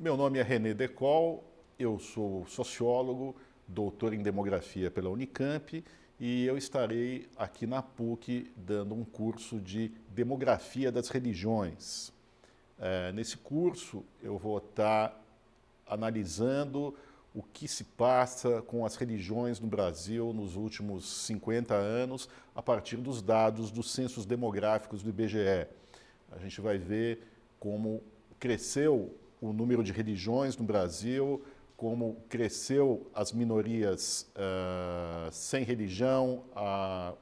Meu nome é René Decol, eu sou sociólogo, doutor em demografia pela Unicamp e eu estarei aqui na PUC dando um curso de demografia das religiões. Nesse curso eu vou estar analisando o que se passa com as religiões no Brasil nos últimos 50 anos, a partir dos dados dos censos demográficos do IBGE. A gente vai ver como cresceu o número de religiões no Brasil, como cresceu as minorias sem religião,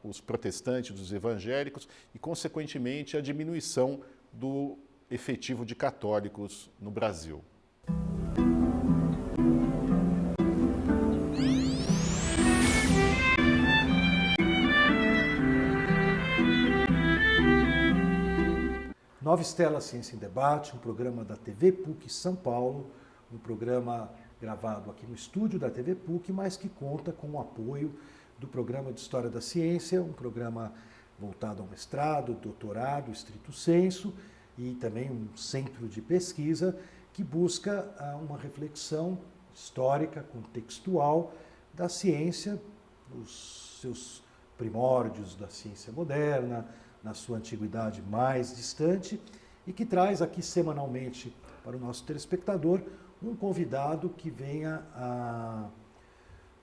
os protestantes, os evangélicos, e, consequentemente, a diminuição do efetivo de católicos no Brasil. Nova Estela Ciência em Debate, um programa da TV PUC São Paulo, um programa gravado aqui no estúdio da TV PUC, mas que conta com o apoio do Programa de História da Ciência, um programa voltado ao mestrado, doutorado, estrito sensu, e também um centro de pesquisa que busca uma reflexão histórica, contextual da ciência, os seus primórdios da ciência moderna, na sua antiguidade mais distante, e que traz aqui semanalmente para o nosso telespectador um convidado que venha a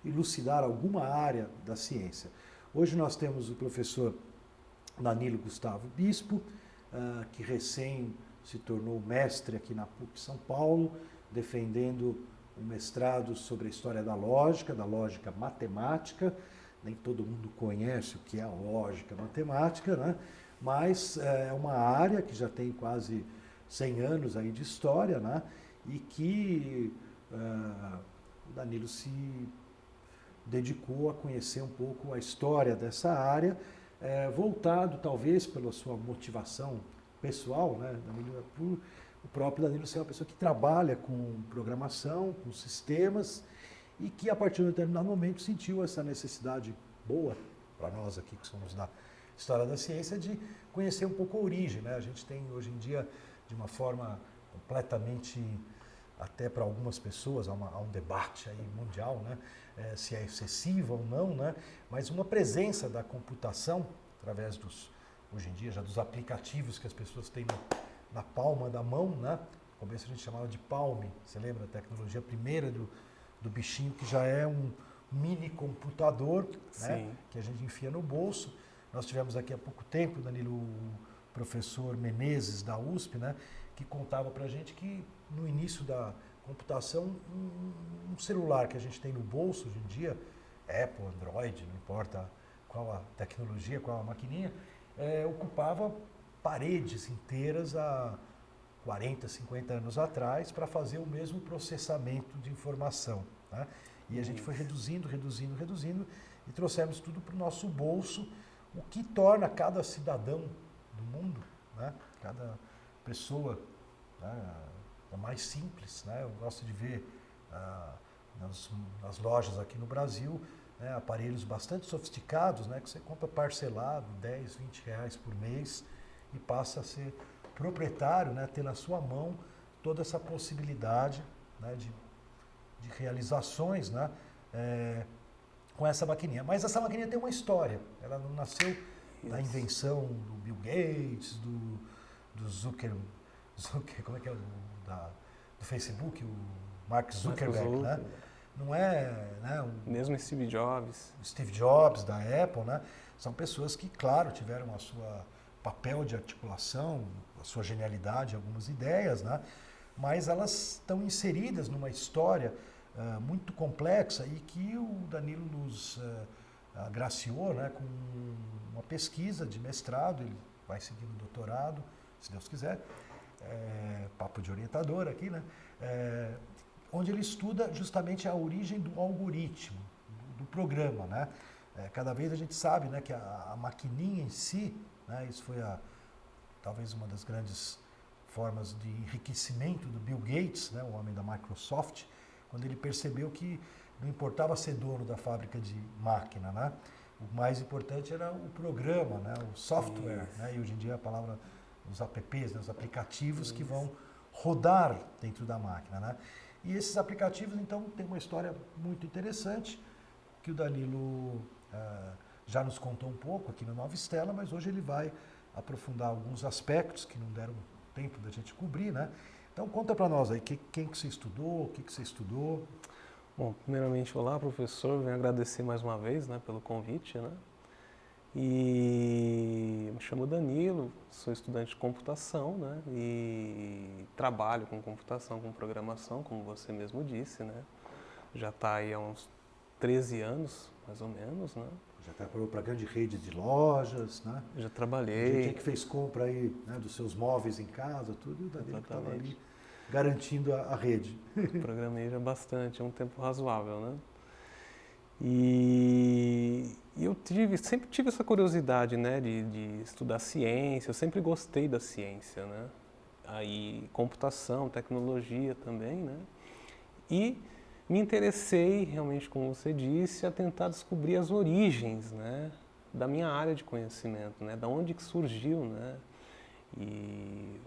elucidar alguma área da ciência. Hoje nós temos o professor Danilo Gustavo Bispo, que recém se tornou mestre aqui na PUC São Paulo, defendendo um mestrado sobre a história da lógica matemática. Nem todo mundo conhece o que é a lógica matemática, né? Mas é uma área que já tem quase 100 anos aí de história, né? E que o Danilo se dedicou a conhecer um pouco a história dessa área, voltado talvez pela sua motivação pessoal, né? O próprio Danilo ser uma pessoa que trabalha com programação, com sistemas, e que a partir de um determinado momento sentiu essa necessidade boa para nós aqui que somos da história da ciência de conhecer um pouco a origem, né? A gente tem hoje em dia, de uma forma completamente, até para algumas pessoas, há um debate aí mundial, né? Se é excessiva ou não, né? Mas uma presença da computação, através hoje em dia, já dos aplicativos que as pessoas têm na palma da mão, né? No começo a gente chamava de Palm, você lembra? A tecnologia primeira do bichinho, que já é um mini computador, né, que a gente enfia no bolso. Nós tivemos aqui há pouco tempo, Danilo, o professor Menezes da USP, né, que contava para a gente que no início da computação, um celular que a gente tem no bolso hoje em dia, Apple, Android, não importa qual a tecnologia, qual a maquininha, ocupava paredes inteiras há 40, 50 anos atrás para fazer o mesmo processamento de informação, né? E a gente foi reduzindo e trouxemos tudo para o nosso bolso, o que torna cada cidadão do mundo, né? Cada pessoa, né, mais simples, né? Eu gosto de ver nas lojas aqui no Brasil, né, aparelhos bastante sofisticados, né, que você compra parcelado, 10, 20 reais por mês e passa a ser proprietário, né, ter na sua mão toda essa possibilidade, né, de realizações, né, com essa maquininha. Mas essa maquininha tem uma história. Ela não nasceu da invenção do Bill Gates, do Zucker, como é que é do Facebook, o Mark Zuckerberg, né? Não é, né, mesmo Steve Jobs. Steve Jobs da Apple, né? São pessoas que, claro, tiveram a sua papel de articulação, a sua genialidade, algumas ideias, né? Mas elas estão inseridas numa história muito complexa e que o Danilo nos agraciou, né, com uma pesquisa de mestrado. Ele vai seguir no doutorado, se Deus quiser, papo de orientador aqui, né? Onde ele estuda justamente a origem do algoritmo, do programa, né? Cada vez a gente sabe, né, que a maquininha em si, né, isso foi talvez uma das grandes formas de enriquecimento do Bill Gates, né, o homem da Microsoft, quando ele percebeu que não importava ser dono da fábrica de máquina, né? O mais importante era o programa, né, o software, né? E hoje em dia a palavra, os apps, né, os aplicativos que vão rodar dentro da máquina, né? E esses aplicativos, então, tem uma história muito interessante que o Danilo já nos contou um pouco aqui no Nova Stella, mas hoje ele vai aprofundar alguns aspectos que não deram tempo da gente cobrir, né? Então conta para nós aí, quem que você estudou, o que você estudou? Bom, primeiramente, olá, professor, venho agradecer mais uma vez, né, pelo convite, né? E me chamo Danilo, sou estudante de computação, né? E trabalho com computação, com programação, como você mesmo disse, né? Já está aí há uns 13 anos, mais ou menos, né? Já trabalhou para grande rede de lojas, né? Já trabalhei. Gente que fez compra aí, né, dos seus móveis em casa, tudo, e o Danilo que estava ali garantindo a rede. Programei já bastante, é um tempo razoável, né? E eu sempre tive essa curiosidade, né, de estudar ciência, eu sempre gostei da ciência, né? Aí computação, tecnologia também, né? E me interessei, realmente, como você disse, a tentar descobrir as origens, né, da minha área de conhecimento, né, da onde que surgiu, né? E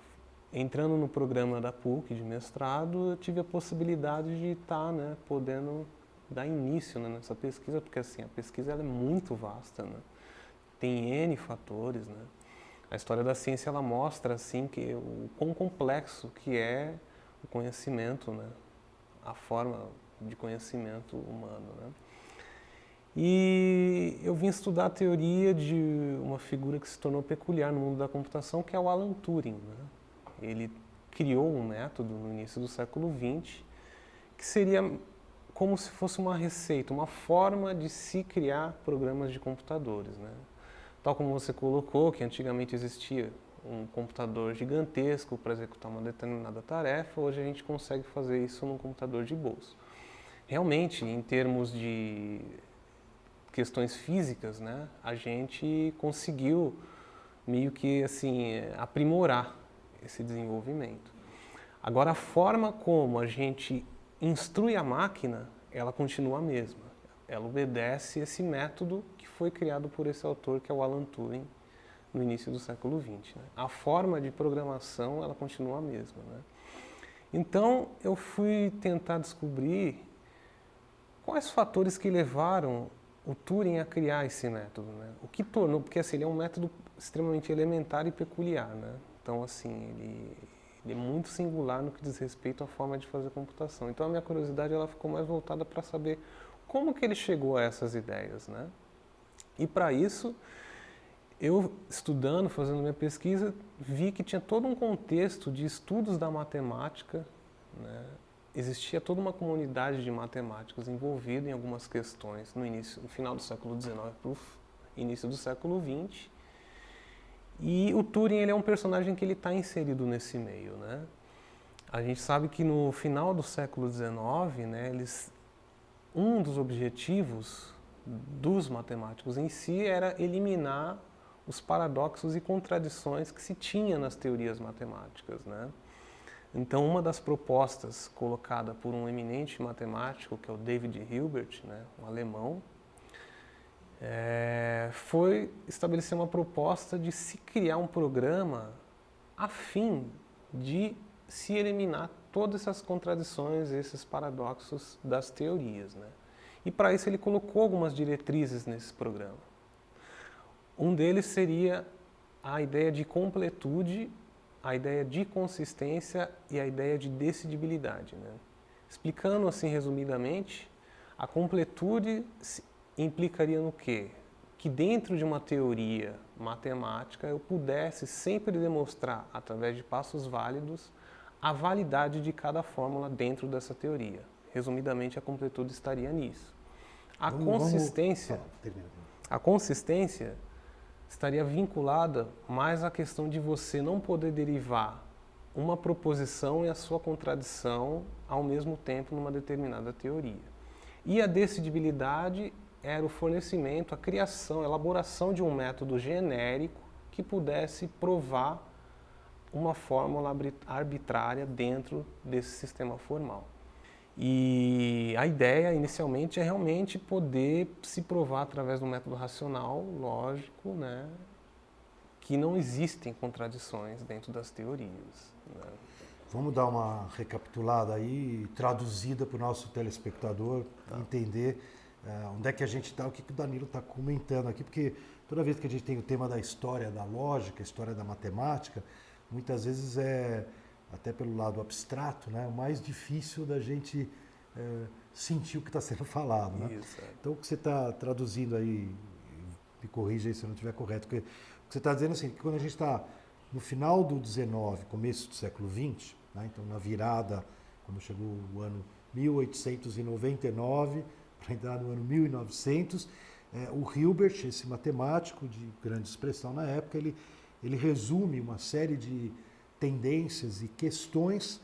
entrando no programa da PUC de mestrado, eu tive a possibilidade de estar, né, podendo dar início, né, nessa pesquisa, porque assim, a pesquisa ela é muito vasta, né? Tem N fatores, né? A história da ciência ela mostra assim que o quão complexo que é o conhecimento, né? A forma de conhecimento humano, né? E eu vim estudar a teoria de uma figura que se tornou peculiar no mundo da computação, que é o Alan Turing, né? Ele criou um método no início do século XX que seria como se fosse uma receita, uma forma de se criar programas de computadores, né? Tal como você colocou, que antigamente existia um computador gigantesco para executar uma determinada tarefa, hoje a gente consegue fazer isso num computador de bolso. Realmente, em termos de questões físicas, né, a gente conseguiu meio que assim aprimorar esse desenvolvimento. Agora, a forma como a gente instrui a máquina, ela continua a mesma. Ela obedece esse método que foi criado por esse autor, que é o Alan Turing, no início do século XX. Né? A forma de programação, ela continua a mesma. Né? Então, eu fui tentar descobrir quais fatores que levaram o Turing a criar esse método. Né? O que tornou, porque assim, ele é um método extremamente elementar e peculiar. Né? Então, assim, ele é muito singular no que diz respeito à forma de fazer computação. Então, a minha curiosidade ela ficou mais voltada para saber como que ele chegou a essas ideias, né? E para isso, eu estudando, fazendo minha pesquisa, vi que tinha todo um contexto de estudos da matemática, né? Existia toda uma comunidade de matemáticos envolvida em algumas questões no final do século XIX para o início do século XX. E o Turing ele é um personagem que ele está inserido nesse meio, né? A gente sabe que no final do século XIX, né, um dos objetivos dos matemáticos em si era eliminar os paradoxos e contradições que se tinha nas teorias matemáticas, né? Então, uma das propostas colocada por um eminente matemático, que é o David Hilbert, né, um alemão, foi estabelecer uma proposta de se criar um programa a fim de se eliminar todas essas contradições, esses paradoxos das teorias, né? E para isso ele colocou algumas diretrizes nesse programa. Um deles seria a ideia de completude, a ideia de consistência e a ideia de decidibilidade, né? Explicando assim resumidamente, a completude implicaria no quê? Que dentro de uma teoria matemática eu pudesse sempre demonstrar, através de passos válidos, a validade de cada fórmula dentro dessa teoria. Resumidamente, a completude estaria nisso. A consistência estaria vinculada mais à questão de você não poder derivar uma proposição e a sua contradição ao mesmo tempo numa determinada teoria. E a decidibilidade era o fornecimento, a criação, a elaboração de um método genérico que pudesse provar uma fórmula arbitrária dentro desse sistema formal. E a ideia, inicialmente, é realmente poder se provar através do método racional, lógico, né, que não existem contradições dentro das teorias, né? Vamos dar uma recapitulada aí, traduzida para o nosso telespectador entender onde é que a gente está, o que o Danilo está comentando aqui, porque toda vez que a gente tem o tema da história da lógica, história da matemática, muitas vezes é, até pelo lado abstrato, né, o mais difícil da gente sentir o que está sendo falado. Né? Isso, Então, o que você está traduzindo aí, me corrija aí se eu não estiver correto, porque o que você está dizendo assim, que quando a gente está no final do 19, começo do século 20, né, então na virada, quando chegou o ano 1899, para entrar no ano 1900, o Hilbert, esse matemático de grande expressão na época, ele resume uma série de tendências e questões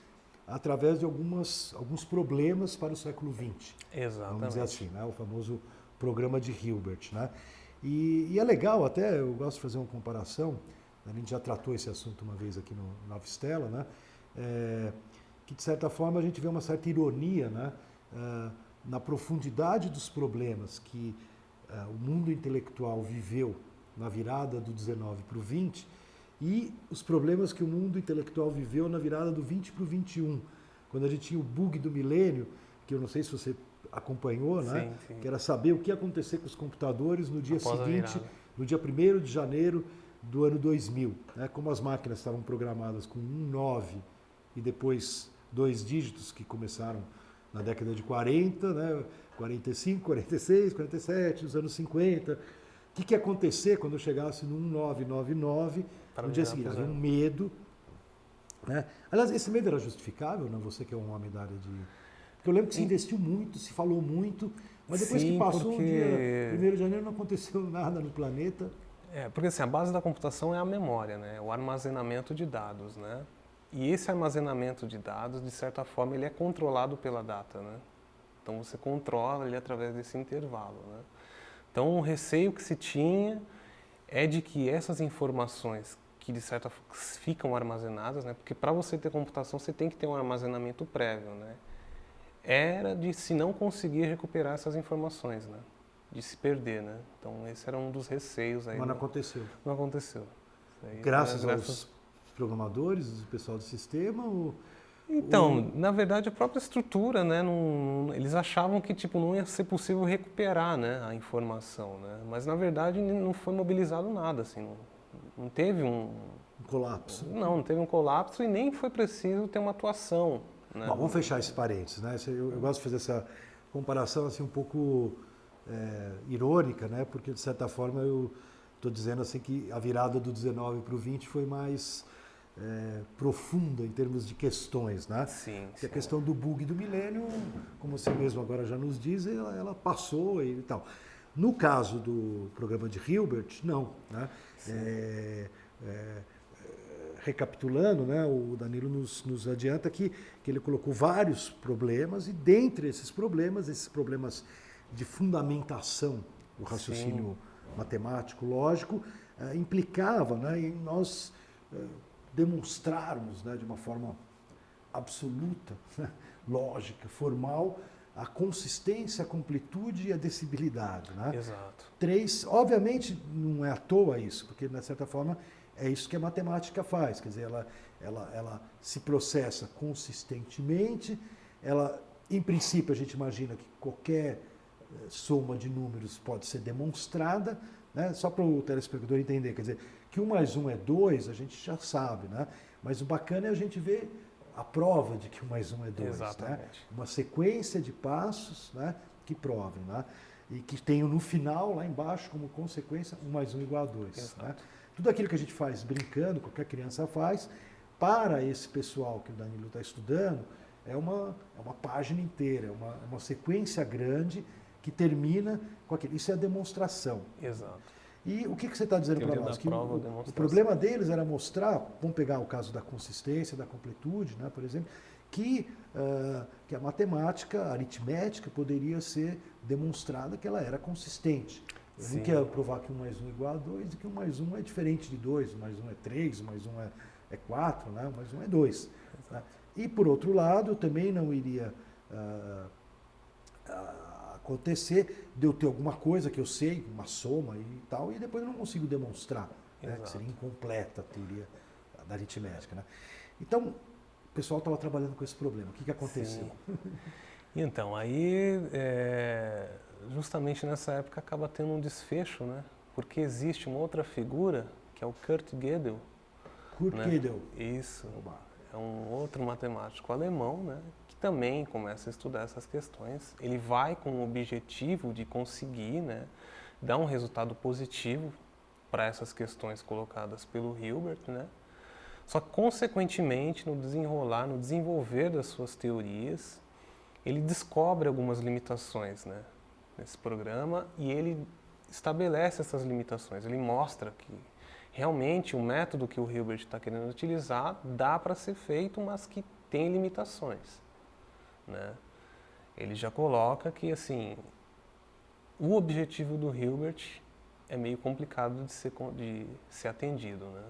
através de alguns problemas para o século XX. Exatamente. Vamos dizer assim, né, o famoso programa de Hilbert. Né? E é legal, até eu gosto de fazer uma comparação, a gente já tratou esse assunto uma vez aqui no Nova Stella, né? Que de certa forma a gente vê uma certa ironia, né? Na profundidade dos problemas que o mundo intelectual viveu na virada do 19 para o 20 e os problemas que o mundo intelectual viveu na virada do 20 para o 21, quando a gente tinha o bug do milênio, que eu não sei se você acompanhou, né? Sim. Que era saber o que ia acontecer com os computadores no dia Após seguinte, no dia 1º de janeiro do ano 2000, né? Como as máquinas estavam programadas com 9 e depois 2 dígitos que começaram na década de 40, né? 45, 46, 47, os anos 50. O que ia acontecer quando eu chegasse no 1999, no dia seguinte? Havia um medo. Né? Aliás, esse medo era justificável, né? Você que é um homem da área de... Porque eu lembro que se investiu muito, se falou muito, mas depois que passou o dia 1º de janeiro não aconteceu nada no planeta. Porque assim, a base da computação é a memória, né? O armazenamento de dados, né? E esse armazenamento de dados, de certa forma, ele é controlado pela data, né? Então você controla ele através desse intervalo, né? Então o receio que se tinha é de que essas informações que de certa forma ficam armazenadas, né? Porque para você ter computação você tem que ter um armazenamento prévio, né? Era de se não conseguir recuperar essas informações, né? De se perder, né? Então esse era um dos receios aí. Mas não aconteceu. Não aconteceu. Graças aos programadores, o pessoal do sistema? Então, na verdade, a própria estrutura, né? Eles achavam que tipo não ia ser possível recuperar, né, a informação, né? Mas na verdade não foi mobilizado nada, assim, não teve um colapso. Não teve um colapso e nem foi preciso ter uma atuação. Né? Bom, vamos fechar esse parênteses, né? Eu gosto de fazer essa comparação assim um pouco irônica, né? Porque de certa forma eu estou dizendo assim que a virada do 19 para o 20 foi mais profunda em termos de questões, né? Sim. A questão do bug do milênio, como você mesmo agora já nos diz, ela passou e tal. No caso do programa de Hilbert, não, né? Recapitulando, né, o Danilo nos adianta que ele colocou vários problemas e dentre esses problemas de fundamentação do raciocínio matemático, lógico, implicava, né, em nós demonstrarmos, né, de uma forma absoluta, né, lógica, formal, a consistência, a completude e a decibilidade. Né? Exato. 3, obviamente, não é à toa isso, porque, de certa forma, é isso que a matemática faz, quer dizer, ela se processa consistentemente, em princípio, a gente imagina que qualquer soma de números pode ser demonstrada, né? Só para o telespectador entender, quer dizer, que 1 mais 1 é 2, a gente já sabe, né? Mas o bacana é a gente ver a prova de que 1 mais 1 é 2, né? Uma sequência de passos, né, que provem, né? E que tenham no final, lá embaixo, como consequência, 1 mais 1 igual a 2. Né? Tudo aquilo que a gente faz brincando, qualquer criança faz, para esse pessoal que o Danilo está estudando, é uma página inteira, é uma sequência grande que termina com aquilo. Isso é a demonstração. Exato. E o que você está dizendo para nós? Que o problema deles era mostrar, vamos pegar o caso da consistência, da completude, né, por exemplo, que a matemática, a aritmética, poderia ser demonstrada que ela era consistente. Eu não quero provar que 1 mais 1 é igual a 2 e que 1 mais 1 é diferente de 2, 1 mais 1 é 3, 1 mais 1 é 4, né? 1 mais 1 é 2. Né? E, por outro lado, também não iria acontecer de eu ter alguma coisa que eu sei, uma soma e tal, e depois eu não consigo demonstrar, né? Que seria incompleta a teoria da aritmética. Né? Então, o pessoal estava trabalhando com esse problema. O que aconteceu? Sim. Então, aí, justamente nessa época, acaba tendo um desfecho, né? Porque existe uma outra figura, que é o Kurt Gödel. Kurt Gödel. Isso. É um outro matemático alemão, né? Que também começa a estudar essas questões. Ele vai com o objetivo de conseguir, né, dar um resultado positivo para essas questões colocadas pelo Hilbert, né? Só que, consequentemente, no desenvolver das suas teorias, ele descobre algumas limitações, né, nesse programa, e ele estabelece essas limitações. Ele mostra que realmente o método que o Hilbert está querendo utilizar dá para ser feito, mas que tem limitações, né? Ele já coloca que, assim, o objetivo do Hilbert é meio complicado de ser atendido, né?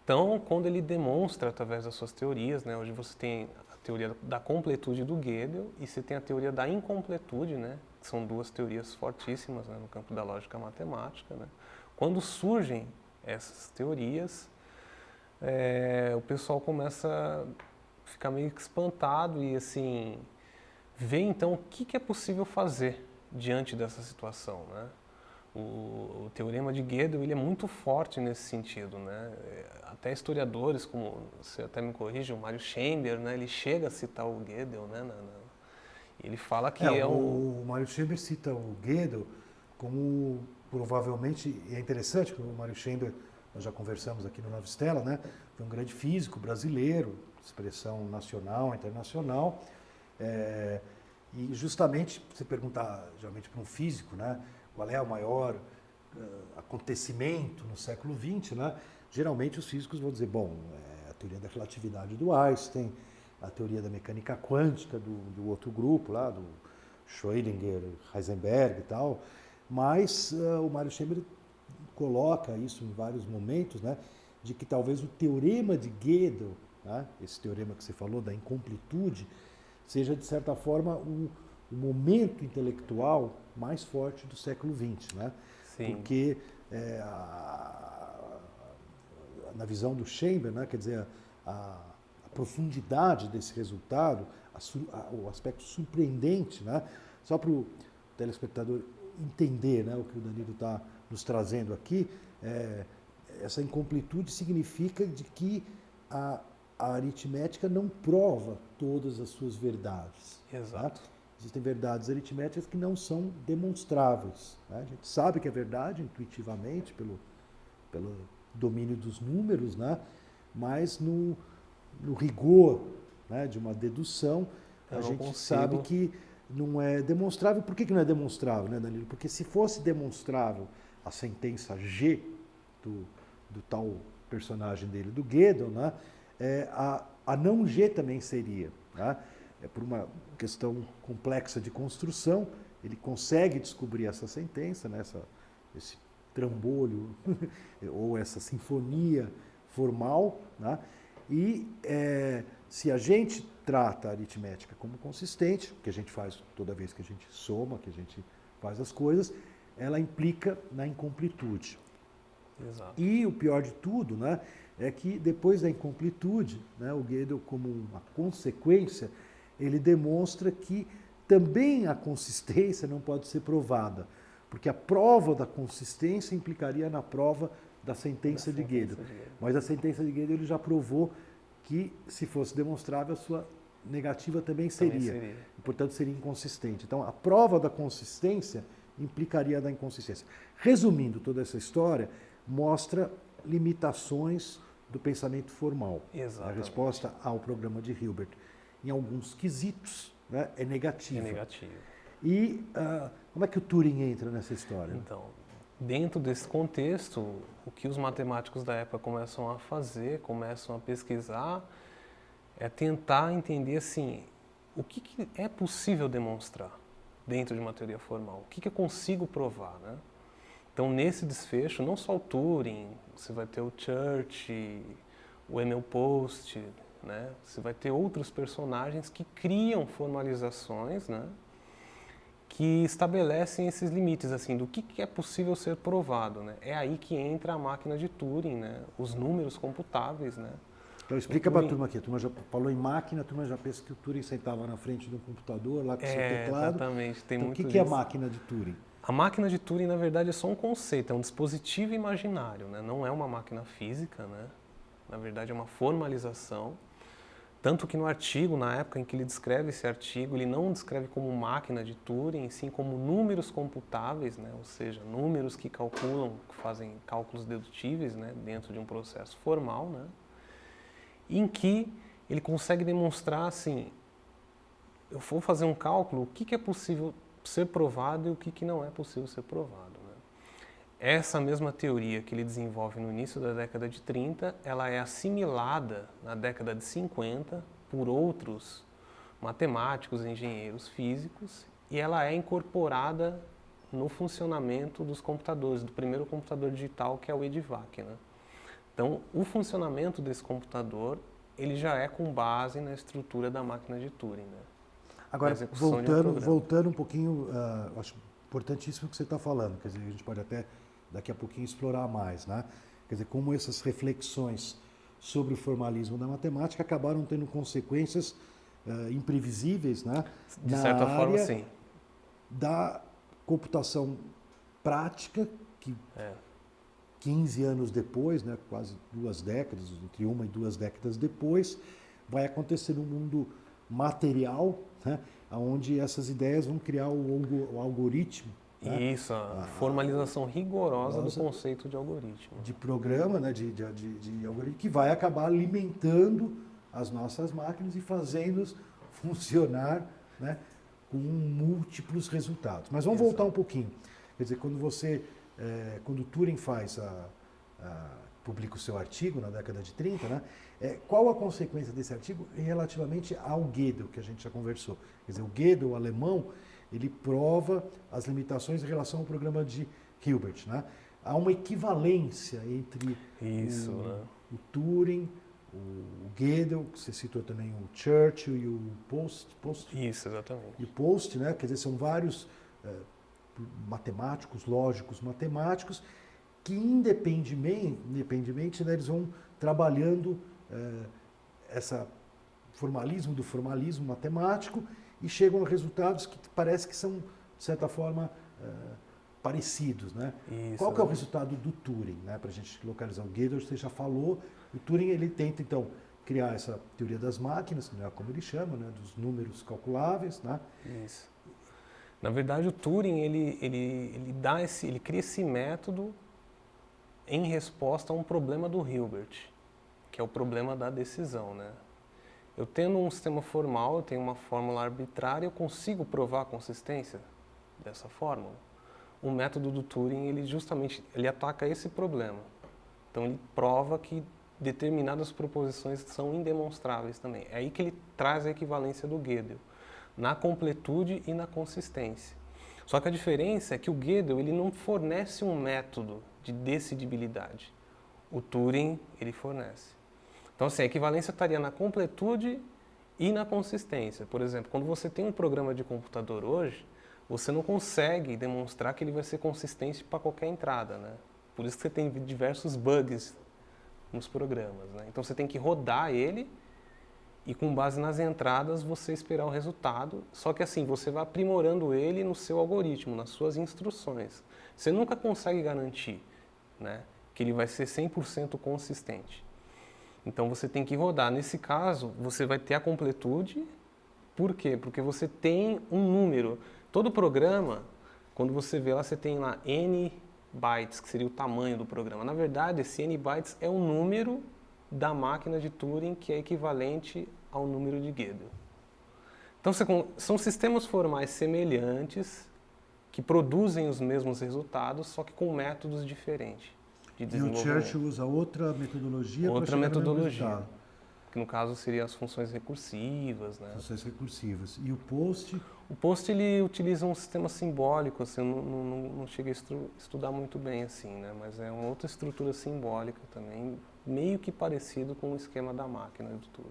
Então, quando ele demonstra através das suas teorias, né, hoje você tem a teoria da completude do Gödel e você tem a teoria da incompletude, né, que são duas teorias fortíssimas, né, no campo da lógica matemática, né. Quando surgem essas teorias, o pessoal começa a ficar meio que espantado e, assim, ver então o que é possível fazer diante dessa situação, né. O teorema de Gödel, ele é muito forte nesse sentido, né? Até historiadores, como você até me corrige, o Mário Schember, né? Ele chega a citar o Gödel, né? Ele fala que o Mário Schember cita o Gödel como provavelmente, e é interessante que o Mário Schember, nós já conversamos aqui no Nova Stella, né? Foi um grande físico brasileiro, expressão nacional, internacional, e justamente, você perguntar geralmente para um físico, né? Qual é o maior acontecimento no século XX, né? Geralmente os físicos vão dizer, bom, a teoria da relatividade do Einstein, a teoria da mecânica quântica do outro grupo lá, do Schrödinger, Heisenberg e tal, mas o Mário Schember coloca isso em vários momentos, né? De que talvez o teorema de Gödel, né? Esse teorema que você falou da incompletude, seja de certa forma o momento intelectual mais forte do século XX, né? Sim. Porque na visão do Schember, né, quer dizer, a profundidade desse resultado, o aspecto surpreendente, né, só para o telespectador entender, né, o que o Danilo está nos trazendo aqui, essa incompletude significa de que a aritmética não prova todas as suas verdades. Exato. Tá? Existem verdades aritméticas que não são demonstráveis, né? A gente sabe que é verdade intuitivamente pelo domínio dos números, né? Mas no rigor, né, de uma dedução, a gente sabe que não é demonstrável. Por que não é demonstrável, né, Danilo? Porque se fosse demonstrável a sentença G do tal personagem dele, do Gödel, né, a não G também seria, né? Por uma questão complexa de construção, ele consegue descobrir essa sentença, né, esse trambolho ou essa sinfonia formal, né, e se a gente trata a aritmética como consistente, que a gente faz toda vez que a gente soma, que a gente faz as coisas, ela implica na incompletude. Exato. E o pior de tudo, né, é que depois da incompletude, né, o Gödel, como uma consequência, ele demonstra que também a consistência não pode ser provada, porque a prova da consistência implicaria na prova da sentença de Gödel. Mas a sentença de Gödel ele já provou que, se fosse demonstrável, a sua negativa também seria. E, portanto, seria inconsistente. Então, a prova da consistência implicaria na inconsistência. Resumindo toda essa história, mostra limitações do pensamento formal. Exatamente. A resposta ao programa de Hilbert, em alguns quesitos, né, é negativa. É negativo. E como é que o Turing entra nessa história? Então, dentro desse contexto, o que os matemáticos da época começam a fazer, começam a pesquisar, é tentar entender, assim, o que é possível demonstrar dentro de uma teoria formal, o que eu consigo provar, né? Então, nesse desfecho, não só o Turing, você vai ter o Church, o Emil Post, né? Você vai ter outros personagens que criam formalizações, né, que estabelecem esses limites, assim, do que é possível ser provado, né? É aí que entra a máquina de Turing, né? Os números computáveis, né? Então explica para a turma aqui, a turma já falou em máquina, a turma já pensa que o Turing sentava na frente de um computador, lá com seu teclado. Exatamente, tem então, muito o que é a disso. máquina de Turing? A máquina de Turing, na verdade, é só um conceito, é um dispositivo imaginário, né? Não é uma máquina física, né? Na verdade, é uma formalização. Tanto que no artigo, na época em que ele descreve esse artigo, ele não descreve como máquina de Turing, sim como números computáveis, né? Ou seja, números que calculam, que fazem cálculos dedutíveis, né? Dentro de um processo formal, né? Em que ele consegue demonstrar, assim, eu vou fazer um cálculo, o que é possível ser provado e o que não é possível ser provado, né? Essa mesma teoria que ele desenvolve no início da década de 30, ela é assimilada na década de 50 por outros matemáticos, engenheiros físicos, e ela é incorporada no funcionamento dos computadores, do primeiro computador digital, que é o EDIVAC, né? Então, o funcionamento desse computador, ele já é com base na estrutura da máquina de Turing, né? Agora, voltando um pouquinho, acho importantíssimo o que você está falando, quer dizer, a gente pode até daqui a pouquinho explorar mais, né? Quer dizer, como essas reflexões sobre o formalismo da matemática acabaram tendo consequências imprevisíveis, né? De certa forma, sim. Da computação prática, que 15 anos depois, né, quase 2 décadas, entre 1 e 2 décadas depois, vai acontecer no mundo material, né, onde essas ideias vão criar o algoritmo. Né, isso, a formalização rigorosa do conceito de algoritmo. De programa, né, de algoritmo, que vai acabar alimentando as nossas máquinas e fazendo-as funcionar, né, com múltiplos resultados. Mas vamos voltar um pouquinho. Quer dizer, quando Turing publica o seu artigo na década de 30, né, qual a consequência desse artigo relativamente ao Gödel, que a gente já conversou? Quer dizer, o Gödel, o alemão, ele prova as limitações em relação ao programa de Hilbert. Né? Há uma equivalência entre o Turing, o Gödel, que você citou também o Churchill e o Post. Isso, exatamente. E o Post, né? Quer dizer, são vários matemáticos, lógicos matemáticos, que independentemente, né, eles vão trabalhando esse formalismo do formalismo matemático e chegam a resultados que parece que são, de certa forma, parecidos. Né? Isso, qual que é o resultado do Turing? Né? Para a gente localizar o Gödel, você já falou, o Turing ele tenta, então, criar essa teoria das máquinas, né, como ele chama, né, dos números calculáveis. Né? Isso. Na verdade, o Turing ele cria esse método em resposta a um problema do Hilbert, que é o problema da decisão, né? Eu tendo um sistema formal, eu tenho uma fórmula arbitrária, eu consigo provar a consistência dessa fórmula. O método do Turing, ele ataca esse problema. Então, ele prova que determinadas proposições são indemonstráveis também. É aí que ele traz a equivalência do Gödel, na completude e na consistência. Só que a diferença é que o Gödel ele não fornece um método de decidibilidade. O Turing, ele fornece. Então, assim, a equivalência estaria na completude e na consistência. Por exemplo, quando você tem um programa de computador hoje, você não consegue demonstrar que ele vai ser consistente para qualquer entrada, né? Por isso que você tem diversos bugs nos programas, né? Então, você tem que rodar ele e, com base nas entradas, você esperar o resultado. Só que, assim, você vai aprimorando ele no seu algoritmo, nas suas instruções. Você nunca consegue garantir, né, que ele vai ser 100% consistente. Então, você tem que rodar. Nesse caso, você vai ter a completude. Por quê? Porque você tem um número. Todo programa, quando você vê lá, você tem lá N bytes, que seria o tamanho do programa. Na verdade, esse N bytes é o número da máquina de Turing, que é equivalente ao número de Gödel. Então, são sistemas formais semelhantes, que produzem os mesmos resultados, só que com métodos diferentes. E o Churchill usa outra metodologia para chegar no mesmo resultado. Que no caso seriam as funções recursivas, né? Funções recursivas. E o Post? O Post ele utiliza um sistema simbólico, assim, eu não cheguei a estudar muito bem assim, né? Mas é uma outra estrutura simbólica também, meio que parecido com o esquema da máquina do Turing.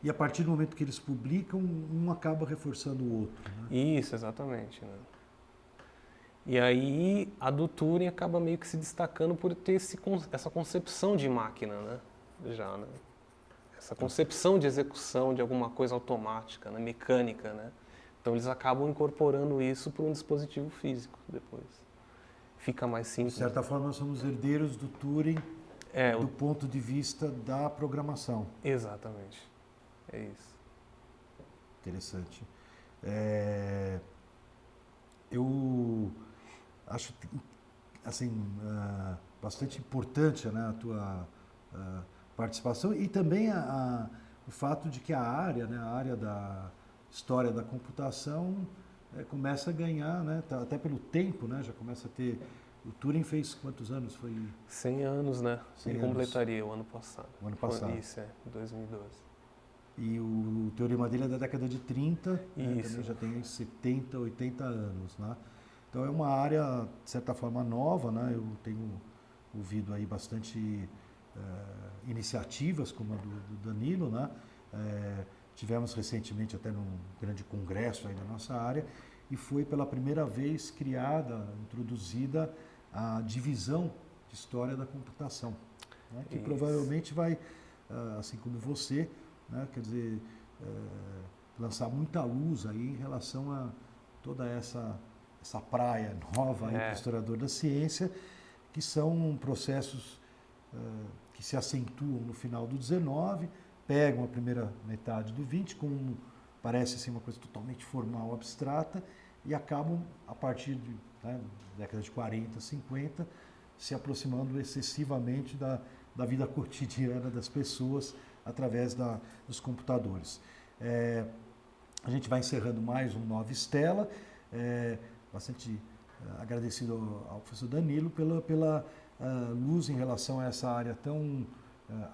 E a partir do momento que eles publicam, um acaba reforçando o outro, né? Isso, exatamente, né? E aí a do Turing acaba meio que se destacando por ter essa concepção de máquina, né? Já, né? essa concepção de execução de alguma coisa automática, né, mecânica, né? Então eles acabam incorporando isso para um dispositivo físico depois. Fica mais simples. De certa forma, nós somos herdeiros do Turing do ponto de vista da programação. Exatamente. É isso. Interessante. Eu acho assim, bastante importante, né, a tua participação e também o fato de que a área, né, a área da história da computação começa a ganhar, né, até pelo tempo, né, já começa a ter. O Turing fez quantos anos? Foi 100 anos, né? 100 Ele anos. completaria o ano passado. O ano passado. Isso, 2012. E o teorema dele é da década de 30, né, Isso. também já tem 70, 80 anos, né? Então é uma área, de certa forma, nova, né? Eu tenho ouvido aí bastante iniciativas, como a do Danilo, né? Tivemos recentemente até num grande congresso aí na nossa área, e foi pela primeira vez criada, introduzida a divisão de história da computação, né? Que provavelmente vai, assim como você, né? Quer dizer, lançar muita luz aí em relação a toda essa praia nova aí para o historiador da ciência, que são processos que se acentuam no final do 19, pegam a primeira metade do 20, com parece ser uma coisa totalmente formal, abstrata, e acabam, a partir de décadas de 40, 50, se aproximando excessivamente da vida cotidiana das pessoas através dos computadores. A gente vai encerrando mais um Nova Stella, bastante agradecido ao professor Danilo pela luz em relação a essa área tão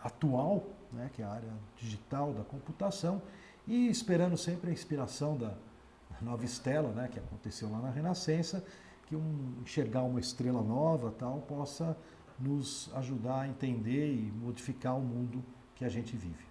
atual, né, que é a área digital da computação, e esperando sempre a inspiração da Nova Stella, né, que aconteceu lá na Renascença, que enxergar uma estrela nova tal possa nos ajudar a entender e modificar o mundo que a gente vive.